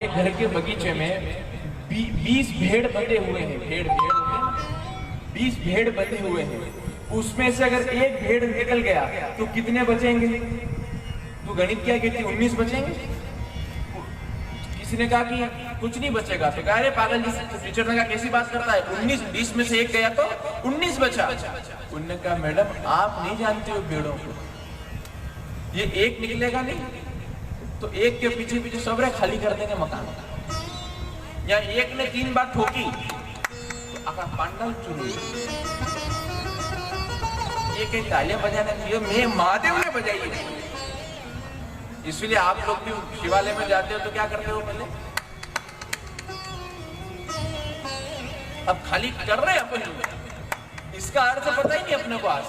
घर के बगीचे में 20 भेड़ बंधे हुए हैं। भेड़ भेड़ होते हैं ना, 20 भेड़ बंधे हुए हैं। उसमें से अगर एक भेड़ निकल गया तो कितने बचेंगे? तो गणित क्या कहती है, 19 बचेंगे। किसी ने कहा कि कुछ नहीं बचेगा, तो कहा अरे पागल जी, टीचर ने कहा कैसी बात करता है, 19 20 में से एक गया तो 19 बचा। उन्होंने कहा मैडम आप नहीं जानते हो भेड़ों को, ये एक निकलेगा नहीं तो एक के पीछे पीछे सब रहे खाली कर देंगे मकान। या एक ने 3 बार ठोकी तो आका पांडल चुरू। ये कहीं तालियां बजाने चाहिए, मैं महादेव ने बजाई है। इसलिए आप लोग भी शिवालय में जाते हो तो क्या करते हो, पहले अब खाली कर रहे हैं अपन, इसका अर्थ पता ही नहीं अपने को। आज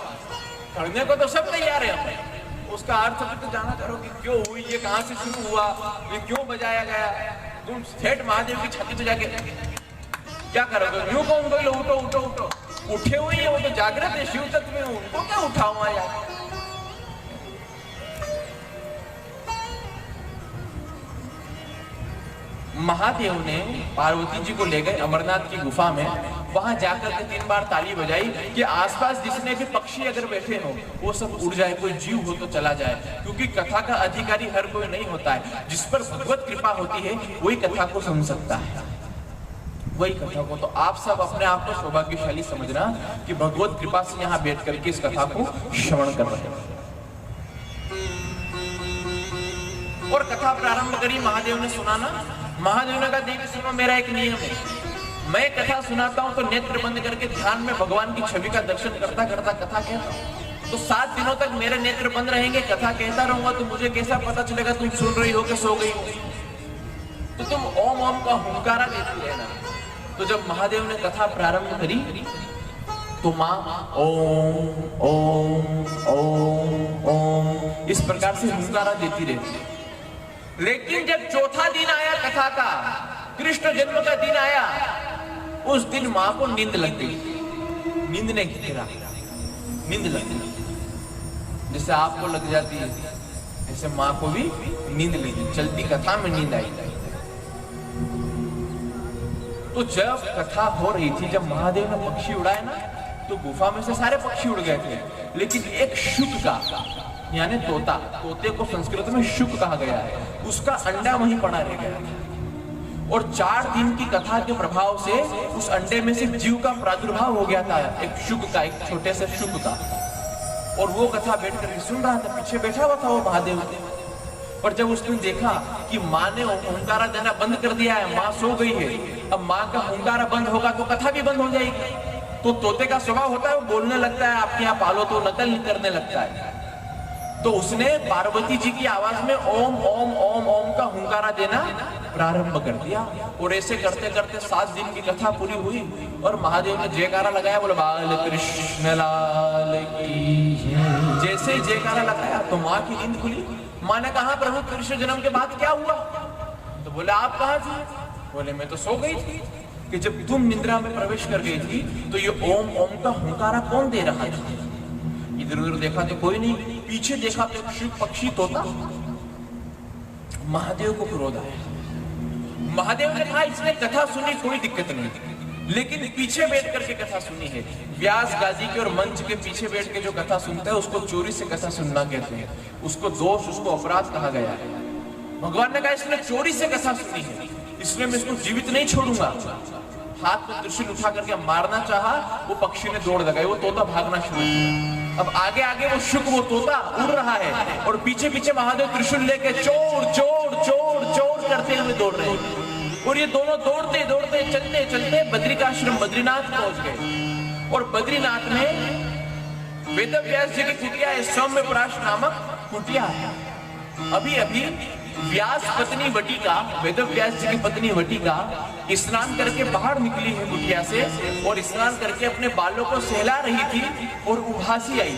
करने को तो सब तैयार है अपने, उसका अर्थ भी तो जाना करो कि क्यों हुई, ये कहां से शुरू हुआ, ये क्यों बजाया गया। तुम सेठ महादेव की छाती पे जाके क्या करोगे? यूं कहूंगे लो उठो उठो उठो, उठे हुए हैं वो तो जागृत है, शिव तत्व में, उनको क्या उठाऊंगा यार। महादेव ने पार्वती जी को ले गए अमरनाथ की गुफा में, वहां जाकर के 3 बार ताली बजाई कि आसपास जितने भी पक्षी अगर बैठे हो वो सब उड़ जाए, कोई जीव हो तो चला जाए। क्योंकि कथा का अधिकारी हर कोई नहीं होता है, जिस पर भगवत कृपा होती है वही कथा को सुन सकता है, वही कथा को। तो आप सब अपने आप को सौभाग्यशाली समझना कि भगवत कृपा से यहाँ बैठ करके इस कथा को श्रवण कर रहे हैं। और कथा प्रारंभ करी, महादेव ने सुना ना, महादेव ने कहा देवी सुनो, मेरा एक नियम है, मैं कथा सुनाता हूं तो नेत्र बंद करके ध्यान में भगवान की छवि का दर्शन करता करता कथा कहता हूं। तो 7 दिनों तक मेरे नेत्र बंद रहेंगे, कथा कहता रहूंगा, तो मुझे कैसा पता चलेगा तुम सुन रही हो कि सो गई हो? तो तुम ओम ओम का हुंकारा देती रहना। तो जब महादेव ने कथा प्रारंभ करी तो माँ ओम ओम ओम ओम इस प्रकार से हुंकारा देती रहती। लेकिन जब चौथा दिन आया कथा का, कृष्ण जन्म का दिन आया, उस दिन मां को नींद लग गई। नींद ने घेरा, नींद लग गई। जैसे आपको लग जाती है ऐसे मां को भी नींद लगी, चलती कथा में नींद आई। तो जब कथा हो रही थी, जब महादेव ने पक्षी उड़ाए ना, तो गुफा में से सारे पक्षी उड़ गए थे, लेकिन एक शुक का यानी तोता, तोते को संस्कृत में शुक कहा गया है, उसका अंडा वहीं पड़ा रह गया था। और 4 दिन की कथा के प्रभाव से उस अंडे में से जीव का प्रादुर्भाव हो गया था, एक शुक का, एक छोटे से शुक का। और वो कथा बैठ कर सुन रहा था, पीछे बैठा हुआ था वो महादेव। और जब उसने देखा कि माँ ने हुंकारा देना बंद कर दिया है, माँ सो गई है, अब माँ का हुंकारा बंद होगा तो कथा भी बंद हो जाएगी। तो तोते का स्वभाव होता है वो बोलने लगता है, आपके यहाँ पालो तो नकल करने लगता है। तो उसने पार्वती जी की आवाज में ओम ओम ओम ओम का हुंकारा देना प्रारंभ कर दिया। और ऐसे करते करते 7 दिन की कथा पूरी हुई और महादेव ने जयकारा लगाया, बोले बाल कृष्ण लाल की। जैसे ही जयकारा लगाया तो माँ की नींद खुली। माँ ने कहा प्रभु कृष्ण जन्म के बाद क्या हुआ? तो बोले आप कहाँ थी? बोले मैं तो सो गई थी। कि जब तुम निद्रा में प्रवेश कर गई थी तो ये ओम ओम का हुंकारा कौन दे रहा था? इधर उधर देखा तो कोई नहीं, पीछे देखा तो एक पक्षी तोता। महादेव को क्रोध आया। महादेव ने कहा इसने कथा सुनी, कोई दिक्कत नहीं, लेकिन पीछे बैठ करके कथा सुनी है। व्यास गादी के और मंच के पीछे बैठ के जो कथा सुनता है उसको चोरी से कथा सुनना कहते हैं, उसको दोष, उसको अपराध कहा गया है। भगवान ने कहा इसने चोरी से कथा सुनी है, इसलिए मैं इसको जीवित नहीं छोड़ूंगा। हाथ में त्रिशूल उठा करके मारना चाहा, वो पक्षी ने दौड़ लगाई, वो तोता भागना शुरू किया। अब आगे आगे वो शुक, वो तोता उड़ रहा है और पीछे पीछे महादेव त्रिशूल लेके चोर चोर चोर चोर करते हुए दौड़ रहे हैं। और ये दोनों दौड़ते दौड़ते चलते चलते बद्रिकाश्रम बद्रीनाथ पहुंच गए। और बद्रीनाथ में वेदव्यास जी की कुटिया है, सौम्यप्राश नामक कुटिया है। अभी अभी व्यास पत्नी वटिका, वेदव्यास जी की पत्नी वटिका स्नान करके बाहर निकली है कुटिया से, और स्नान करके अपने बालों को सहला रही थी और उभासी आई।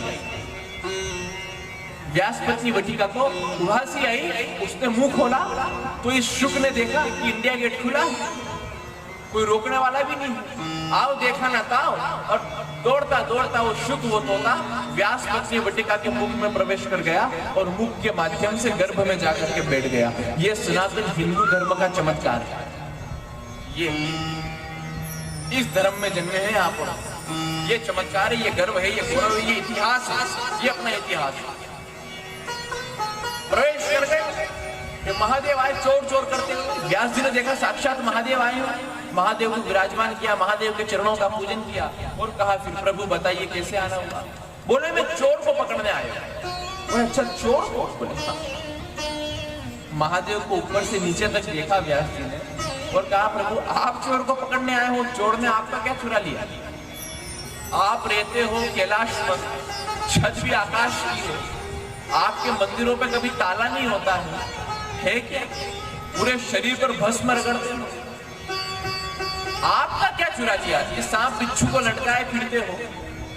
व्यास पत्नी वटिका को उभासी आई, उसने मुंह खोला तो इस शुक ने देखा कि इंडिया गेट खुला। कोई रोकने वाला भी नहीं। आओ देखा ना ताओ। और दौड़ता दौड़ता वो शुक वो तोता व्यास पत्नी वटिका के मुख में प्रवेश कर गया और मुख के माध्यम से गर्भ में जाकर के बैठ गया। ये सनातन हिंदू धर्म का चमत्कार है। ये इस धर्म में जन्मे हैं आप। ये चमत्कार है, ये गर्व है, ये गौरव है, ये इतिहास है, ये अपना इतिहास है। प्रवेश कर गए कि महादेव आए चोर चोर करते हुए। व्यास जी ने देखा साक्षात महादेव आए हैं। महादेव को विराजमान किया, महादेव के चरणों का पूजन किया और कहा फिर प्रभु बताइए कैसे आना हुआ। बोले मैं चोर को पकड़ने आया। अच्छा चोर को? बोले महादेव को ऊपर से नीचे तक देखा व्यास जी ने और कहा प्रभु आप चोर को पकड़ने आए हो, चोर ने आपका क्या चुरा लिया? आप रहते हो कैलाश में, छत भी आकाश की है, आपके मंदिरों पे कभी ताला नहीं होता है क्या? पूरे शरीर पर भस्म रगड़ते हो, आपका क्या चुरा लिया? ये सांप बिच्छू को लटकाए फिरते हो,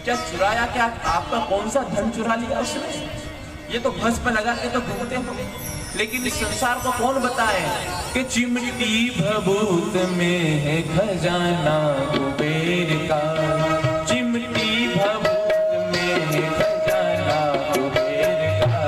क्या चुराया? क्या आपका कौन सा धन चुरा लिया उसने? ये तो भस्म लगा के तो घूमते हो। लेकिन इस संसार को कौन बताए कि चिमटी भभूत में है खजाना कुबेर का, चिमटी भभूत में है खजाना कुबेर का।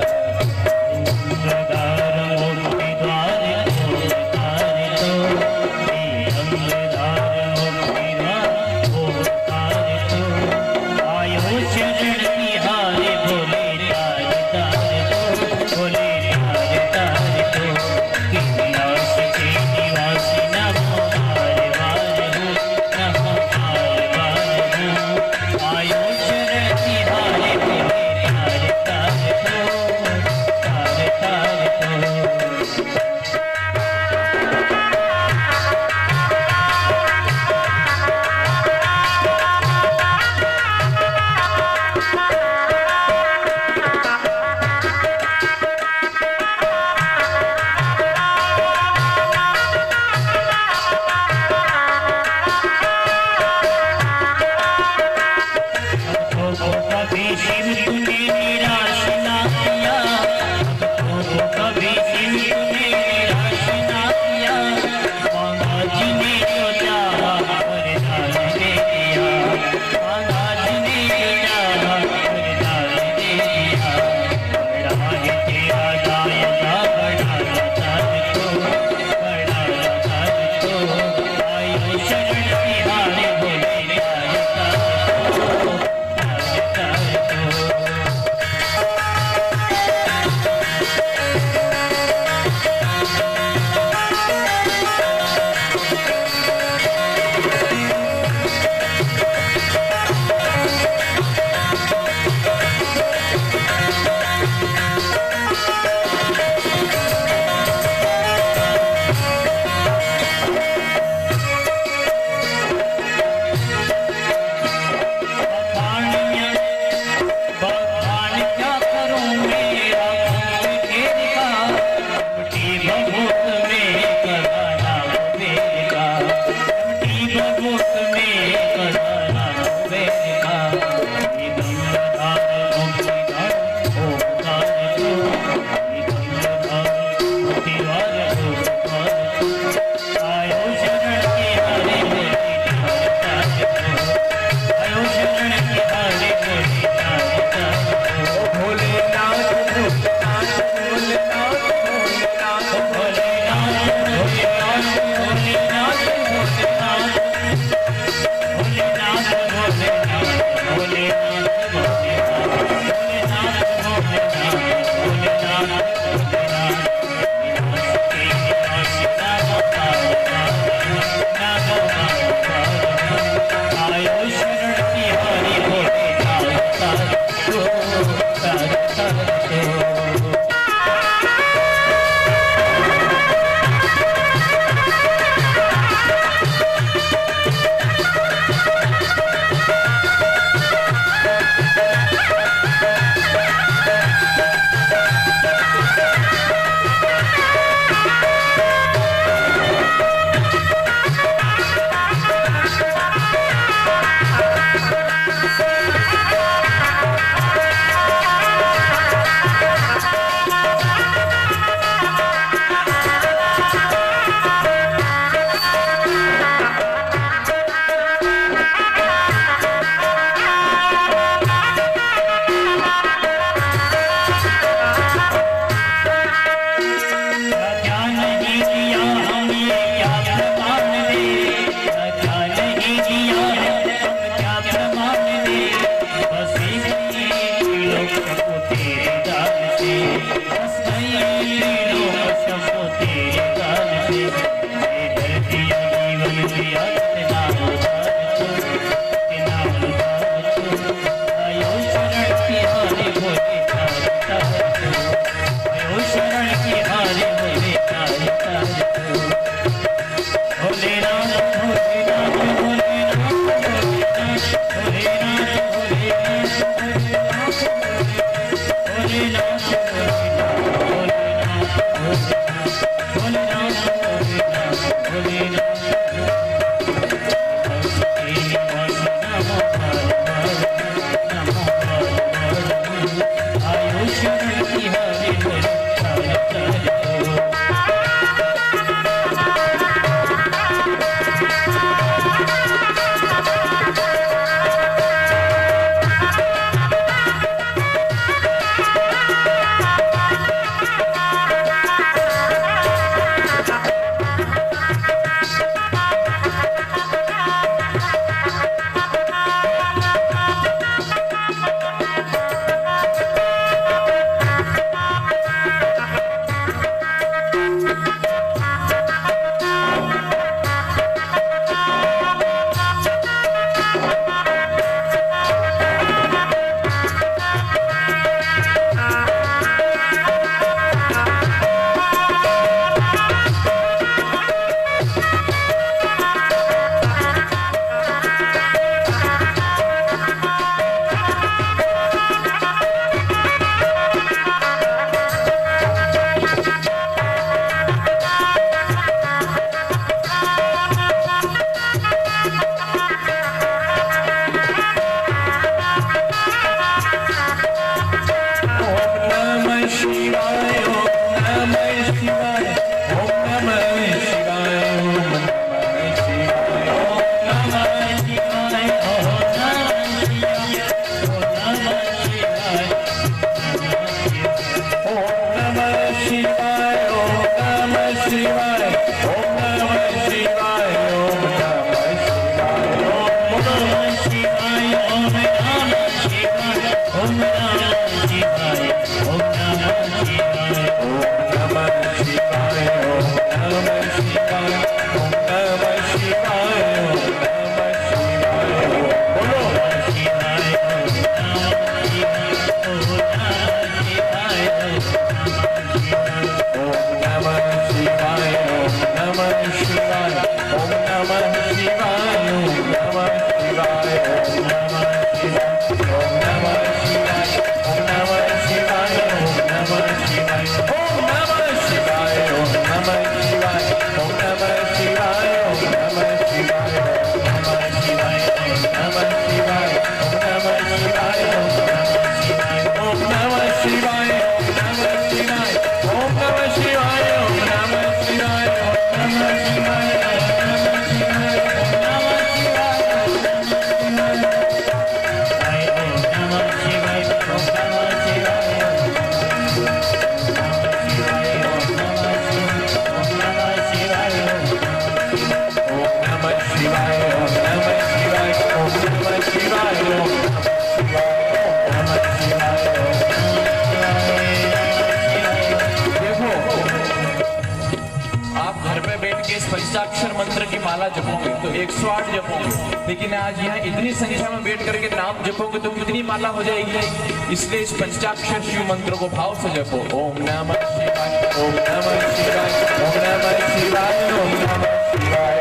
पंचाक्षर मंत्र की माला जपोगे तो 108 जपोगे, लेकिन आज यहाँ इतनी संख्या में बैठ करके नाम जपोगे तो कितनी माला हो जाएगी। इसलिए इस पंचाक्षर शिव मंत्र को भाव से जपो। ओम नमः शिवाय, ओम नमः शिवाय, ओम नमः शिवाय, ओम नमः शिवाय,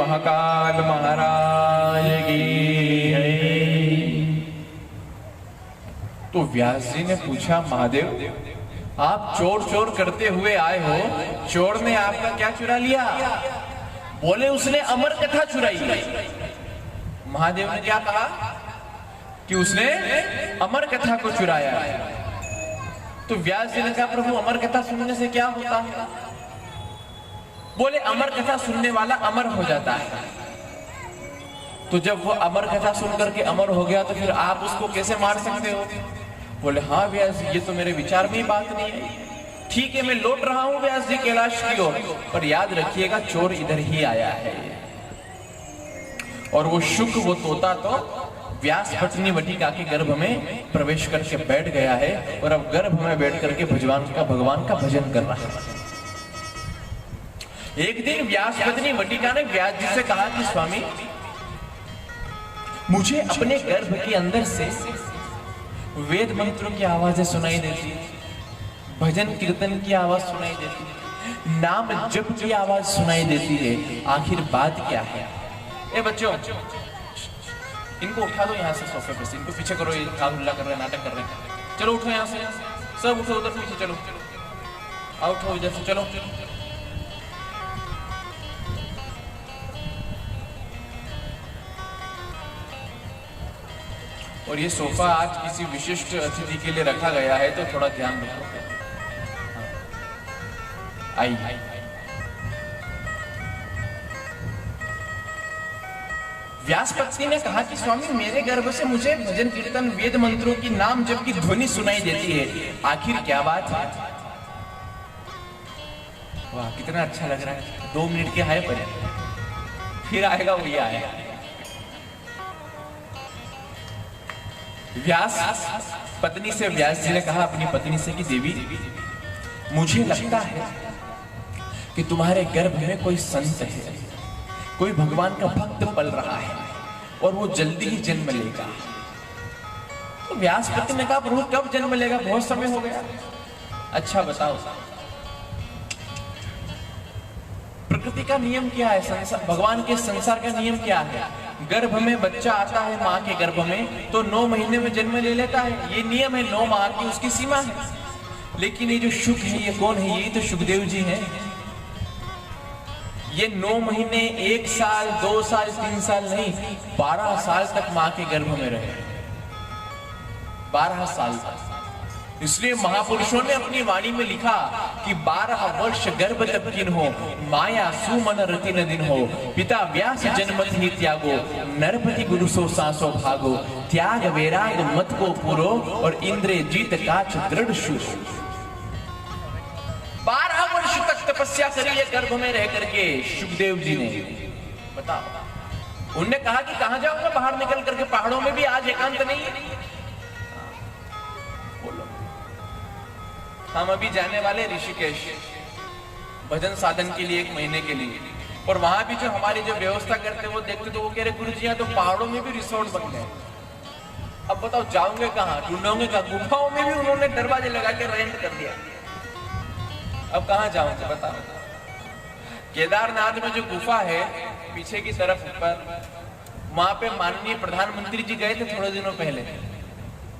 महाकाल महाराज की जय। तो व्यास जी ने पूछा, महादेव आप चोर चोर करते हुए आए हो, चोर ने आपका क्या चुरा लिया? बोले उसने अमर कथा चुराई। महादेव ने क्या कहा कि उसने अमर कथा को चुराया। तो व्यास जी ने कहा, प्रभु अमर कथा सुनने से क्या होता है? बोले अमर कथा सुनने वाला अमर हो जाता है। तो जब वो अमर कथा सुन करके अमर हो गया तो फिर आप उसको कैसे मार सकते हो? बोले हाँ व्यास जी, ये तो मेरे विचार में ही बात नहीं है। ठीक है, मैं लौट रहा हूं व्यास जी कैलाश की ओर, पर याद रखिएगा चोर इधर ही आया है। और वो शुक, वो तोता तो व्यास पत्नी वटिका के गर्भ में प्रवेश करके बैठ गया है और अब गर्भ में बैठ करके भगवान का भजन कर रहा है। एक दिन व्यास पत्नी वटिका ने व्यास जी से कहा कि स्वामी, मुझे अपने गर्भ के अंदर से वेद मंत्रों की आवाजें सुनाई देती है, भजन कीर्तन की आवाज सुनाई देती है, नाम जप की आवाज सुनाई देती है, आखिर बात क्या है? ए बच्चों, इनको उठा दो यहाँ से सोफे पे से, इनको पीछे करो, ये हुल्ला कर रहे हैं, नाटक कर रहे हैं। चलो उठो यहाँ से, सब उठो, उधर पीछे चलो, आओ उठो इधर से, चलो। और ये सोफा आज किसी विशिष्ट अतिथि के लिए रखा गया है, तो थोड़ा ध्यान रखो। आई व्यास पत्नी ने कहा कि स्वामी, मेरे गर्भ से मुझे भजन कीर्तन वेद मंत्रों की नाम जप की ध्वनि सुनाई देती है, आखिर क्या बात है? वाह, कितना अच्छा लग रहा है। 2 मिनट के हाय पर फिर आएगा वही आएगा। व्यास पत्नी से, व्यास जी ने कहा अपनी पत्नी से कि देवी, मुझे लगता है कि तुम्हारे गर्भ में कोई संत है, कोई भगवान का भक्त पल रहा है और वो जल्दी ही जन्म लेगा। तो व्यास पत्नी ने कहा, प्रभु कब जन्म लेगा? बहुत समय हो गया। अच्छा बताओ, प्रकृति का नियम क्या है? भगवान के संसार का नियम क्या है? गर्भ में बच्चा आता है माँ के गर्भ में तो 9 महीने में जन्म ले लेता है, ये नियम है, 9 माह की उसकी सीमा है। लेकिन ये जो शुक है, ये कौन है? ये तो सुखदेव जी हैं। ये 9 महीने, 1 साल, 2 साल, 3 साल नहीं, 12 साल तक माँ के गर्भ में रहे। 12 साल तक। इसलिए महापुरुषों ने अपनी वाणी में लिखा कि 12 वर्ष गर्भ तब किन हो, माया सुमन रति न दिन हो, पिता व्यास जन्मत ही त्यागो, नरपति गुरु सो सांसो भागो, त्याग वैराग मत को पूरो और इंद्रिय जीत काच दृढ़ शूरो। 12 वर्ष तक तपस्या करी है गर्भ में रह करके सुखदेव जी ने। बताओ, उनने कहा कि कहां जाऊंगा बाहर निकल करके, पहाड़ों में भी आज एकांत नहीं है। हम अभी जाने वाले ऋषिकेश भजन साधन के लिए 1 महीने के लिए, और वहां भी जो हमारी जो व्यवस्था करते वो देखते तो वो कह रहे गुरु जी तो पहाड़ों में भी रिसोर्ट बन गए। अब बताओ जाओगे कहाँ, ढूंढोगे कहाँ? गुफाओं में भी उन्होंने दरवाजे लगा के रेंट कर दिया। अब कहाँ जाओगे बताओ? केदारनाथ में जो गुफा है पीछे की तरफ ऊपर, वहां पे माननीय प्रधानमंत्री जी गए थे थोड़े दिनों पहले,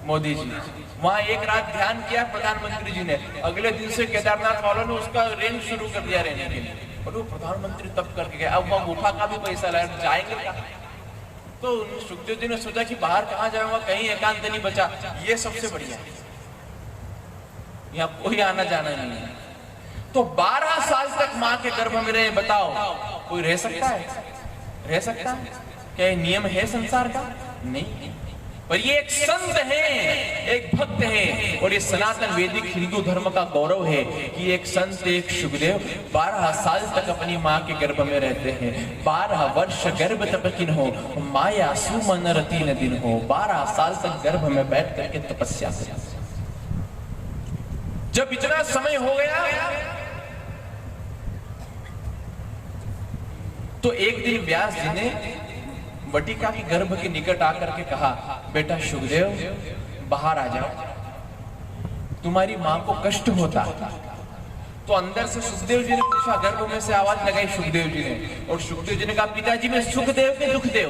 मोदी जी। वहां एक रात ध्यान किया प्रधानमंत्री जी ने, अगले दिन से केदारनाथ वालों ने उसका रेंट शुरू कर दिया रहने के लिए, और वो प्रधानमंत्री तब करके गए। अब वहां गुफा का भी पैसा लाए, जाएंगे कहाँ? तो सुखदेव जी ने सोचा कि बाहर कहाँ जाऊंगा, कहीं एकांत नहीं बचा, ये सबसे बढ़िया है, यहाँ कोई आना जाना नहीं है। तो 12 साल तक माँ के गर्भ में रहे। बताओ कोई रह सकता है? रह सकता है क्या? नियम है संसार का? नहीं। पर ये एक संत है, एक भक्त है, और ये सनातन वैदिक हिंदू धर्म का गौरव है कि एक संत, एक सुखदेव 12 साल तक अपनी माँ के गर्भ में रहते हैं। 12 वर्ष गर्भ तप किन हो, माया सुमन रति न दिन हो। 12 साल तक गर्भ में बैठ करके तपस्या करें। जब इतना समय हो गया तो एक दिन व्यास जी ने वटिका के गर्भ के निकट आकर के कहा, बेटा सुखदेव बाहर आ जाओ, तुम्हारी मां को कष्ट होता, तो अंदर से सुखदेव जी ने पूछा, गर्भ में से आवाज लगाई सुखदेव जी ने, और सुखदेव जी ने कहा, पिताजी मैं सुखदेव के दुखदेव?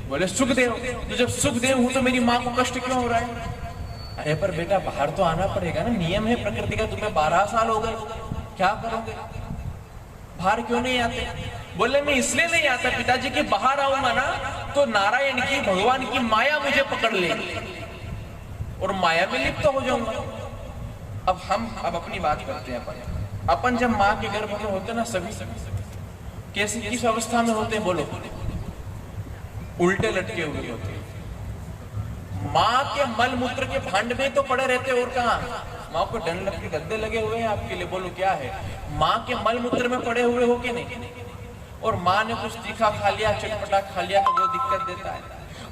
बोले सुखदेव। तो जब सुखदेव हूं तो मेरी माँ को कष्ट क्यों हो रहा है? अरे पर बेटा बाहर तो आना पड़ेगा ना, नियम है प्रकृति का, तुम्हें 12 साल हो गए, क्या करोगे, बाहर क्यों नहीं आते? बोले मैं इसलिए नहीं आता पिताजी कि बाहर आऊंगा ना तो नारायण की, भगवान की माया मुझे पकड़ लेगी और माया में लिप्त हो जाऊंगा। अब अपनी बात करते हैं। अपन जब माँ के गर्भ में होते ना, सभी कैसी किस अवस्था में होते हैं बोलो? उल्टे लटके हुए होते हैं। माँ के मल मूत्र के भांड में तो पड़े रहते, और कहाँ? माँ को डंडक के गद्दे लगे हुए हैं आपके लिए, बोलो क्या है? माँ के मल मूत्र में पड़े हुए हो कि नहीं? और माँ ने कुछ तीखा खा लिया, चटपटा खा लिया तो वो दिक्कत देता है।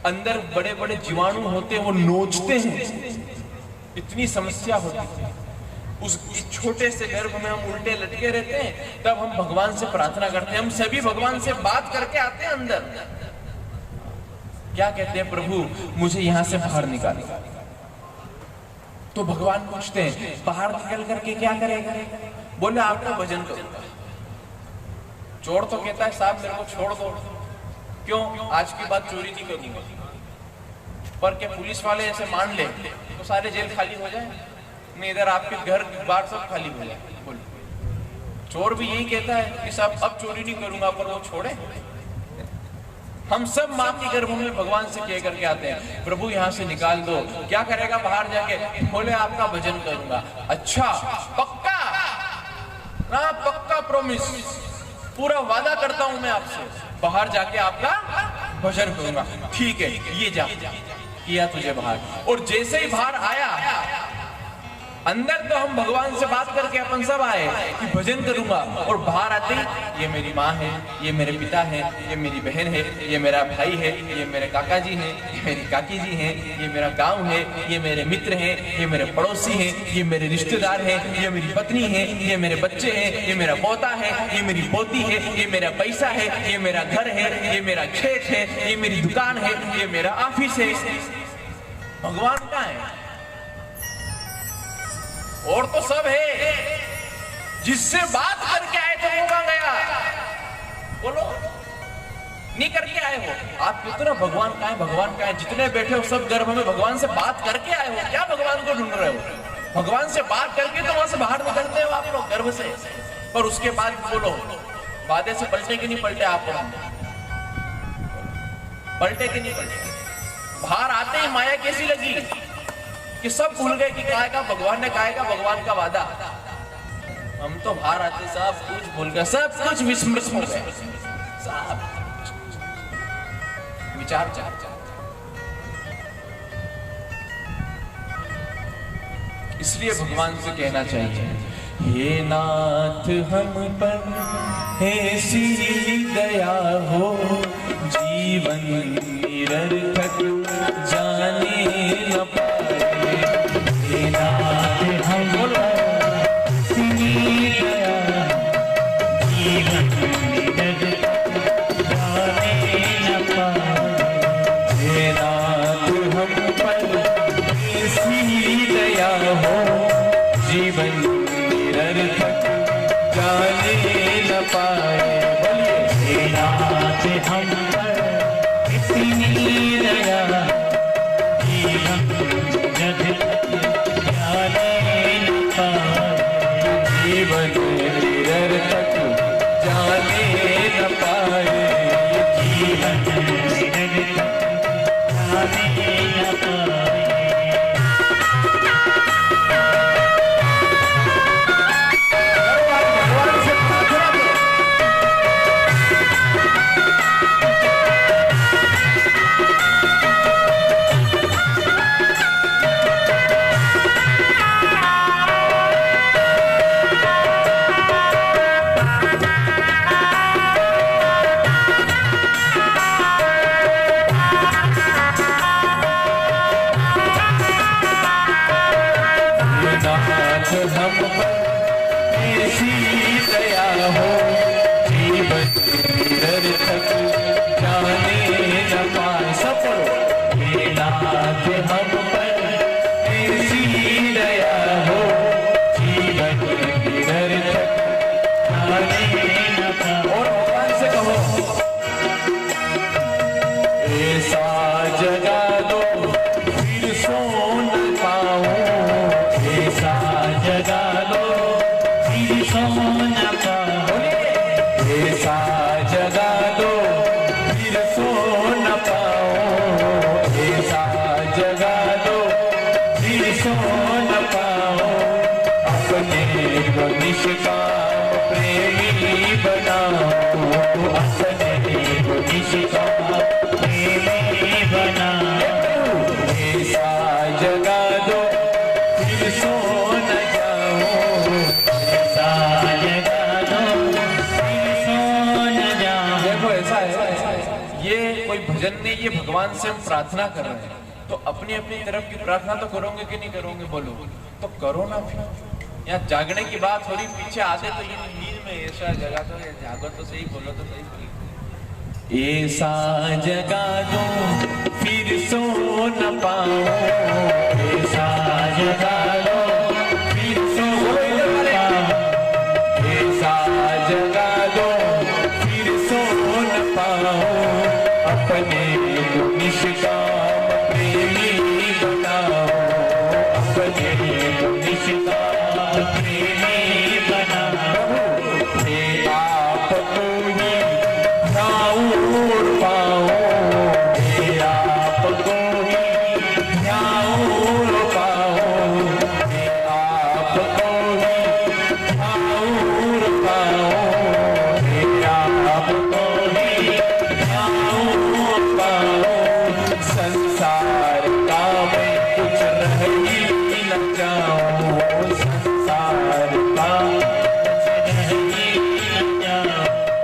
अंदर बड़े बड़े जीवाणु होते हैं, वो नोचते हैं, इतनी समस्या होती है। उस छोटे से गर्भ में हम उल्टे लटके रहते हैं, तब हम भगवान से प्रार्थना करते हैं, हम सभी भगवान से बात करके आते हैं अंदर। क्या कहते हैं? प्रभु मुझे यहां से बाहर निकाल। तो भगवान पूछते हैं बाहर निकल करके क्या करेगा? बोले आपका भजन करूंगा। चोर तो कहता है साहब मेरे को छोड़ दो, क्यों? आज के बाद चोरी नहीं करूंगा। पर क्या पुलिस वाले ऐसे मान ले तो सारे जेल खाली हो जाए? नहीं, इधर आपके घर बार सब खाली हो जाए। बोले चोर भी यही कहता है कि साहब अब चोरी नहीं करूंगा, पर वो छोड़े? हम सब माँ के गर्भ में भगवान से कह करके आते हैं, प्रभु यहाँ से निकाल दो। क्या करेगा बाहर जाके? बोले आपका भजन करूंगा। अच्छा पक्का ना? पक्का प्रॉमिस, पूरा वादा करता हूं मैं आपसे, बाहर जाके आपका भजन करूंगा। ठीक है, ये जा। किया तुझे बाहर, और जैसे ही बाहर आया, अंदर तो हम भगवान से बात करके अपन सब आए कि भजन करूंगा, और बाहर आते ही ये मेरी माँ है, ये मेरे पिता है, ये मेरी बहन है, ये मेरा भाई है, ये मेरे काका जी हैं, ये मेरी काकी जी हैं, ये मेरा गांव है, ये मेरे मित्र हैं, ये मेरे पड़ोसी हैं, ये मेरे रिश्तेदार हैं, ये मेरी पत्नी है, ये मेरे बच्चे हैं, ये मेरा पोता है, ये मेरी पोती है, ये मेरा पैसा है, ये मेरा घर है, ये मेरा खेत है, ये मेरी दुकान है, ये मेरा ऑफिस है। भगवान कहाँ है? और तो सब है, जिससे बात करके आए थे वो कहां गया? बोलो, नहीं करके आए हो आप? कितना भगवान कहां है? भगवान कहां है? जितने बैठे हो सब गर्भ में भगवान से बात करके आए हो, क्या भगवान को ढूंढ रहे हो? भगवान से बात करके तो वहां से बाहर निकलते हो आप लोग गर्भ से, और उसके बाद बोलो वादे से पलटे कि नहीं पलटे? आप पलटे कि नहीं पलटे? बाहर आते ही माया कैसी लगी कि सब भूल गए कि कहा भगवान ने कहा भगवान का वादा। हम तो बाहर आते सब कुछ भूल गए, सब कुछ विस्मृत हो गए, सब विचार चार। इसलिए भगवान से कहना चाहिए, हे नाथ हम पर ऐसी दया हो, जीवन निरर्थक जाने न पाए। हे नाथ हम पर ऐसी दया, जीवन निरर्थक जाने न पाए। हे नाथ हम पर ऐसी दया हो, जीवन निरर्थक जाने न पाए। बोलिए, हे नाथ हम पर इतनी दया, जीवन निरर्थक जाने न पाए। जीवन निरर्थक जाने न पाए। जीवन निरर्थक जाने न पाए। निष्ठा प्रेमी बना। ऐसा जगा दो फिर सो न जाऊं, ऐसा जगा दो फिर सो न जाऊं। देखो ऐसा है, ये कोई भजन नहीं, ये भगवान से हम प्रार्थना कर रहे हैं, तो अपनी अपनी तरफ की प्रार्थना तो करोगे कि नहीं करोगे, बोलो तो करो ना। फिर यहाँ जागने की बात हो रही, पीछे आते तो ये नींद में ऐसा जगा दो, जागो तो सही, बोलो तो सही, बोलो। ऐसा जगा दो फिर सो न पाऊं, ऐसा जगा दो फिर सो न पाऊं। ऐसा जगा दो फिर सो न पाऊं, अपने को निष्काम प्रेमी बनाओ, अपने को निष्काम प्रेमी बना। हे आपको ही ध्याऊं और पाऊं, हे आपको ही ध्याऊं और पाऊं, हे आपको ही ध्याऊं और पाऊं, हे आपको ही ध्याऊं और पाऊं। संसार का मैं कुछ रह ही न जाऊं, संसार का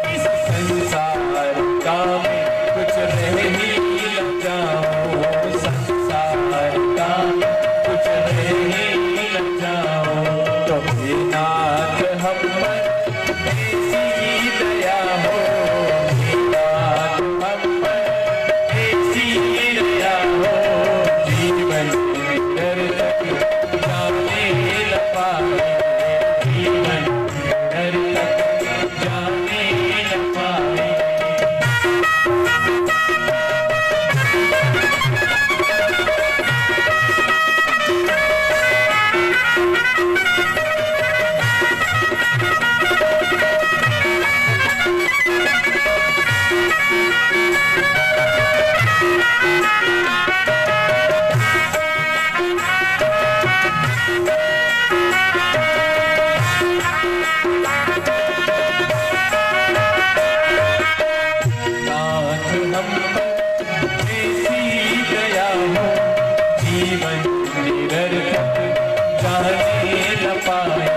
इस संसार का मैं कुछ रह ही न जाऊं, संसार का कुछ रह ही न जाऊं। तो हे नाथ हम पर ऐसी दया हो, हे नाथ हम पर ऐसी दया हो, जीवन दर तक जाने न पाए, जीवन दर तक जाने न पाए। नाथ हम पर ऐसी दया हो, जीवन निरर्थक जाने न पाए,